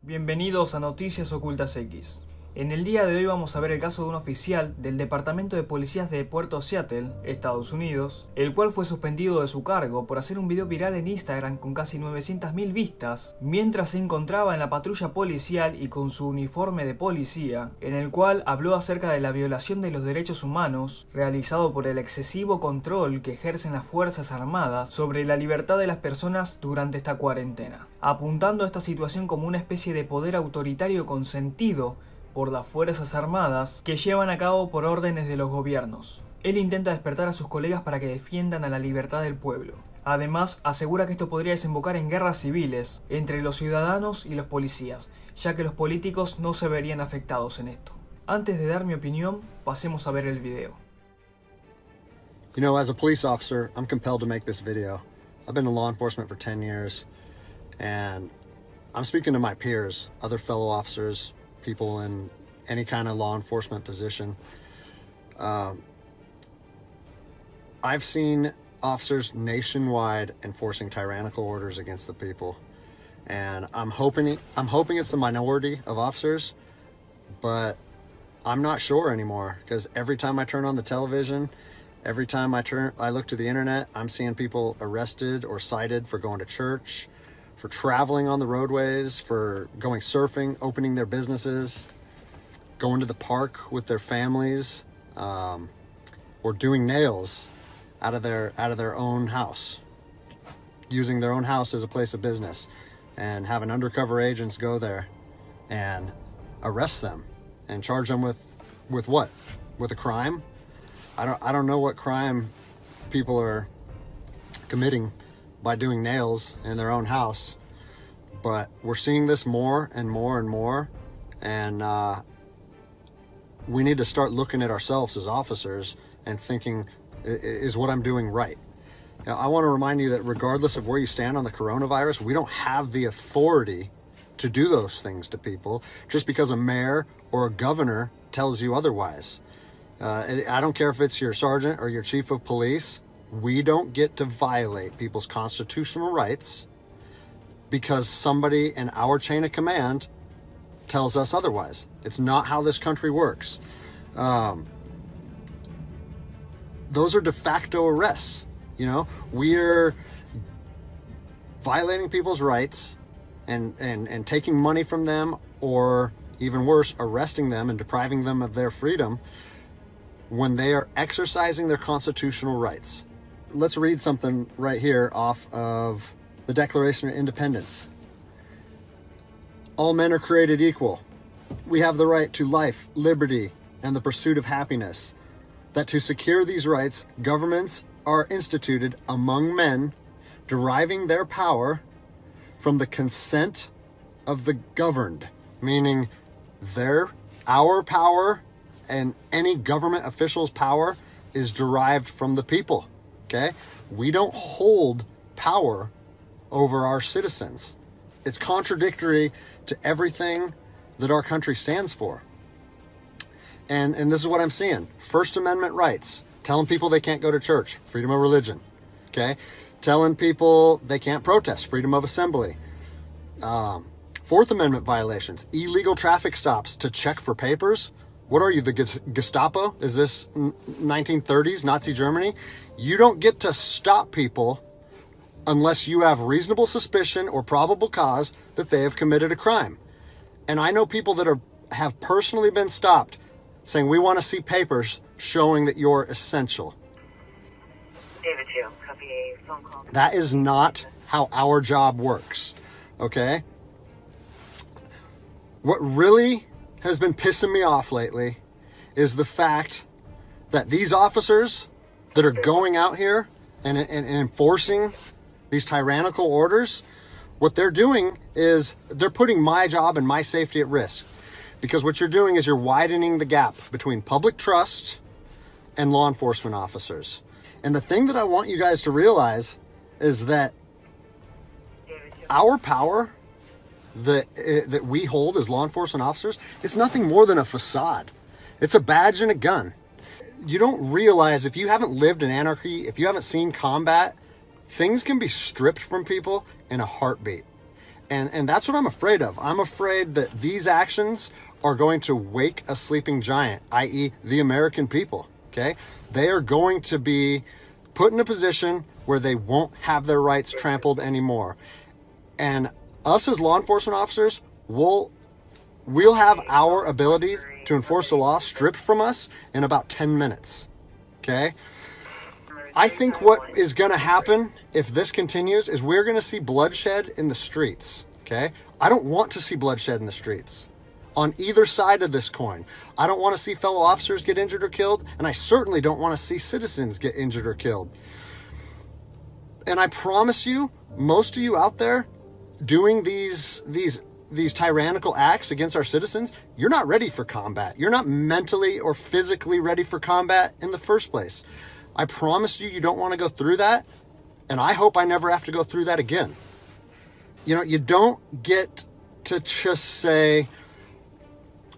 Bienvenidos a Noticias Ocultas X. En el día de hoy vamos a ver el caso de un oficial del Departamento de Policías de Puerto Seattle, Estados Unidos, el cual fue suspendido de su cargo por hacer un video viral en Instagram con casi 900.000 vistas, mientras se encontraba en la patrulla policial y con su uniforme de policía, en el cual habló acerca de la violación de los derechos humanos realizado por el excesivo control que ejercen las Fuerzas Armadas sobre la libertad de las personas durante esta cuarentena, apuntando a esta situación como una especie de poder autoritario consentido por las Fuerzas Armadas que llevan a cabo por órdenes de los gobiernos. Él intenta despertar a sus colegas para que defiendan a la libertad del pueblo. Además, asegura que esto podría desembocar en guerras civiles entre los ciudadanos y los policías, ya que los políticos no se verían afectados en esto. Antes de dar mi opinión, pasemos a ver el video. You know, as a police officer, I'm compelled to make this video. I've been in law enforcement for 10 years, and I'm speaking to my peers, other fellow officers, people in any kind of law enforcement position. I've seen officers nationwide enforcing tyrannical orders against the people, and I'm hoping it's the minority of officers, but I'm not sure anymore, because every time I turn on the television, every time I look to the internet, I'm seeing people arrested or cited for going to church, for traveling on the roadways, for going surfing, opening their businesses, going to the park with their families, or doing nails out of their own house, using their own house as a place of business, and having undercover agents go there and arrest them and charge them with what? With a crime? I don't know what crime people are committing by doing nails in their own house, but we're seeing this more and more and more, and we need to start looking at ourselves as officers and thinking, is what I'm doing right? Now, I want to remind you that regardless of where you stand on the coronavirus, we don't have the authority to do those things to people just because a mayor or a governor tells you otherwise. I don't care if it's your sergeant or your chief of police. We don't get to violate people's constitutional rights because somebody in our chain of command tells us otherwise. It's not how this country works. Those are de facto arrests. You know, we're violating people's rights and taking money from them, or even worse, arresting them and depriving them of their freedom when they are exercising their constitutional rights. Let's read something right here off of the Declaration of Independence. All men are created equal. We have the right to life, liberty, and the pursuit of happiness. That to secure these rights, governments are instituted among men, deriving their power from the consent of the governed, meaning our power and any government official's power is derived from the people. Okay? We don't hold power over our citizens. It's contradictory to everything that our country stands for. And this is what I'm seeing. First Amendment rights, telling people they can't go to church, freedom of religion. Okay? Telling people they can't protest, freedom of assembly. Fourth Amendment violations, illegal traffic stops to check for papers. What are you, the Gestapo? Is this 1930s Nazi Germany? You don't get to stop people unless you have reasonable suspicion or probable cause that they have committed a crime. And I know people that have personally been stopped saying, we want to see papers showing that you're essential. David 2, copy a phone call. That is not how our job works, okay? What really has been pissing me off lately is the fact that these officers that are going out here and enforcing these tyrannical orders, what they're doing is they're putting my job and my safety at risk. Because what you're doing is you're widening the gap between public trust and law enforcement officers. And the thing that I want you guys to realize is that our power that we hold as law enforcement officers, it's nothing more than a facade. It's a badge and a gun. You don't realize, if you haven't lived in anarchy, if you haven't seen combat, things can be stripped from people in a heartbeat. And that's what I'm afraid of. I'm afraid that these actions are going to wake a sleeping giant, i.e. the American people, okay? They are going to be put in a position where they won't have their rights trampled anymore. And us as law enforcement officers, we'll have our ability to enforce the law stripped from us in about 10 minutes, okay? I think what is going to happen if this continues is we're going to see bloodshed in the streets, okay? I don't want to see bloodshed in the streets on either side of this coin. I don't want to see fellow officers get injured or killed, and I certainly don't want to see citizens get injured or killed. And I promise you, most of you out there doing these tyrannical acts against our citizens, you're not ready for combat. You're not mentally or physically ready for combat in the first place. I promise you, you don't want to go through that, and I hope I never have to go through that again. You know, you don't get to just say,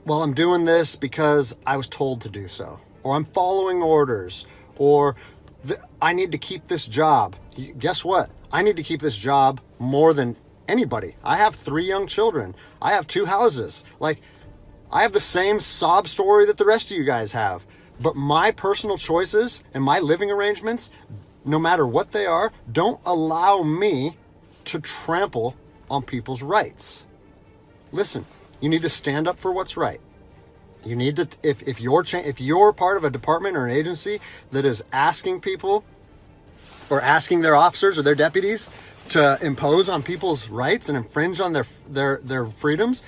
well, I'm doing this because I was told to do so, or I'm following orders, or I need to keep this job. Guess what? I need to keep this job more than anybody. I have 3 young children. I have 2 houses. Like, I have the same sob story that the rest of you guys have. But my personal choices and my living arrangements, no matter what they are, don't allow me to trample on people's rights. Listen, you need to stand up for what's right. You need to, if you're part of a department or an agency that is asking people or asking their officers or their deputies to impose on people's rights and infringe on their freedoms,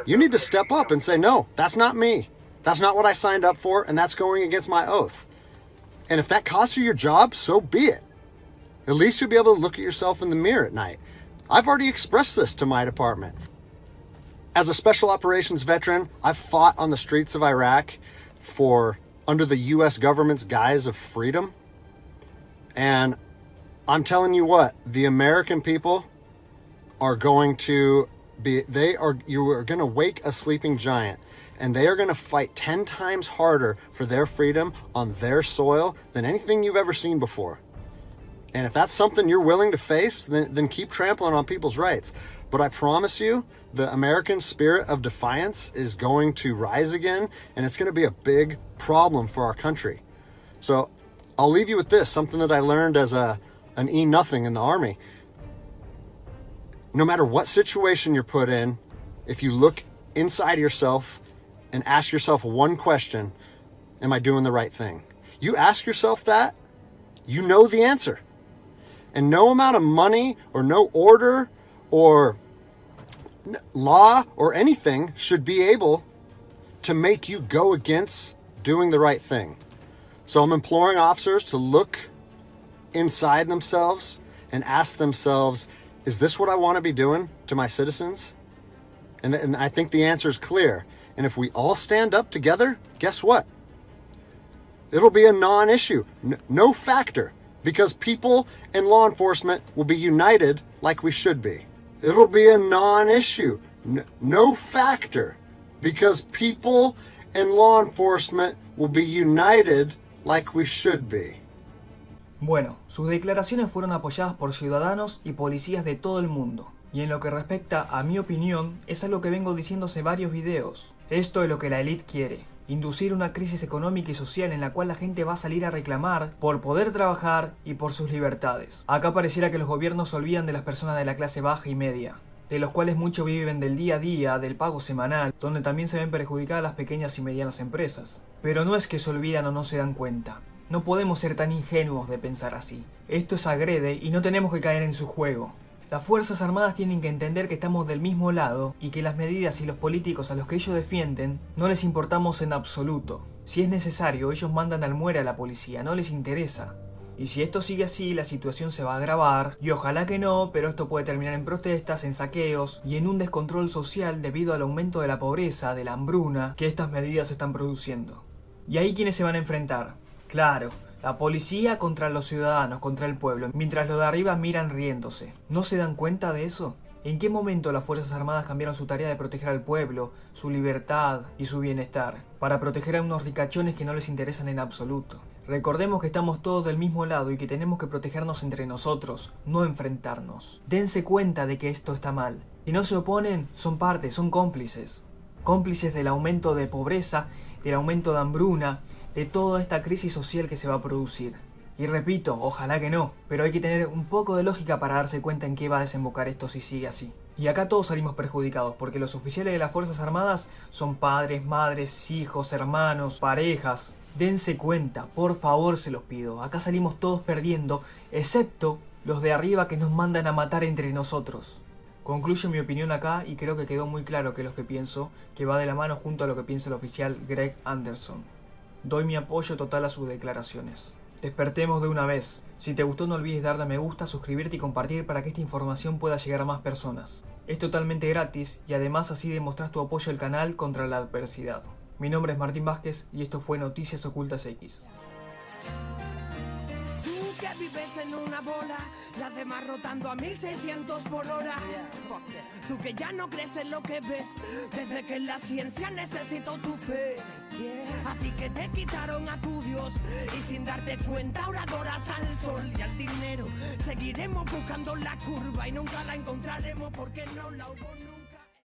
you need to step up and say, no, that's not me. That's not what I signed up for, and that's going against my oath. And if that costs you your job, so be it. At least you'll be able to look at yourself in the mirror at night. I've already expressed this to my department. As a special operations veteran, I've fought on the streets of Iraq under the U.S. government's guise of freedom. And I'm telling you what, the American people are going to you are going to wake a sleeping giant, and they are going to fight 10 times harder for their freedom on their soil than anything you've ever seen before. And if that's something you're willing to face, then keep trampling on people's rights. But I promise you, the American spirit of defiance is going to rise again, and it's going to be a big problem for our country. So I'll leave you with this, something that I learned as an E-nothing in the Army. No matter what situation you're put in, if you look inside yourself and ask yourself one question, am I doing the right thing? You ask yourself that, you know the answer. And no amount of money or no order or law or anything should be able to make you go against doing the right thing. So I'm imploring officers to look inside themselves and ask themselves, is this what I want to be doing to my citizens? And I think the answer is clear. And if we all stand up together, guess what? It'll be a non-issue, no factor, because people and law enforcement will be united like we should be. It'll be a non-issue, no factor, because people and law enforcement will be united like we should be. Bueno, sus declaraciones fueron apoyadas por ciudadanos y policías de todo el mundo. Y en lo que respecta a mi opinión, es algo que vengo diciendo hace varios videos. Esto es lo que la élite quiere. Inducir una crisis económica y social en la cual la gente va a salir a reclamar por poder trabajar y por sus libertades. Acá pareciera que los gobiernos se olvidan de las personas de la clase baja y media, de los cuales muchos viven del día a día, del pago semanal, donde también se ven perjudicadas las pequeñas y medianas empresas. Pero no es que se olvidan o no se dan cuenta. No podemos ser tan ingenuos de pensar así. Esto es agrede y no tenemos que caer en su juego. Las Fuerzas Armadas tienen que entender que estamos del mismo lado y que las medidas y los políticos a los que ellos defienden no les importamos en absoluto. Si es necesario, ellos mandan al muere a la policía, no les interesa. Y si esto sigue así, la situación se va a agravar, y ojalá que no, pero esto puede terminar en protestas, en saqueos y en un descontrol social debido al aumento de la pobreza, de la hambruna que estas medidas están produciendo. ¿Y ahí quiénes se van a enfrentar? Claro, la policía contra los ciudadanos, contra el pueblo, mientras los de arriba miran riéndose. ¿No se dan cuenta de eso? ¿En qué momento las Fuerzas Armadas cambiaron su tarea de proteger al pueblo, su libertad y su bienestar, para proteger a unos ricachones que no les interesan en absoluto? Recordemos que estamos todos del mismo lado y que tenemos que protegernos entre nosotros, no enfrentarnos. Dense cuenta de que esto está mal. Si no se oponen, son parte, son cómplices. Cómplices del aumento de pobreza, del aumento de hambruna, de toda esta crisis social que se va a producir. Y repito, ojalá que no, pero hay que tener un poco de lógica para darse cuenta en qué va a desembocar esto si sigue así. Y acá todos salimos perjudicados, porque los oficiales de las Fuerzas Armadas son padres, madres, hijos, hermanos, parejas. Dense cuenta, por favor se los pido. Acá salimos todos perdiendo, excepto los de arriba que nos mandan a matar entre nosotros. Concluyo mi opinión acá y creo que quedó muy claro que es lo que pienso, que va de la mano junto a lo que piensa el oficial Greg Anderson. Doy mi apoyo total a sus declaraciones. Despertemos de una vez. Si te gustó no olvides darle a me gusta, suscribirte y compartir para que esta información pueda llegar a más personas. Es totalmente gratis y además así demostras tu apoyo al canal contra la adversidad. Mi nombre es Martín Vázquez y esto fue Noticias Ocultas X. Tú que vives en una bola, las demás rotando a 1600 por hora. Tú que ya no crees en lo que ves, desde que la ciencia necesitó tu fe. A ti que te quitaron a tu Dios y sin darte cuenta ahora adoras al sol y al dinero. Seguiremos buscando la curva y nunca la encontraremos porque no la hubo nunca.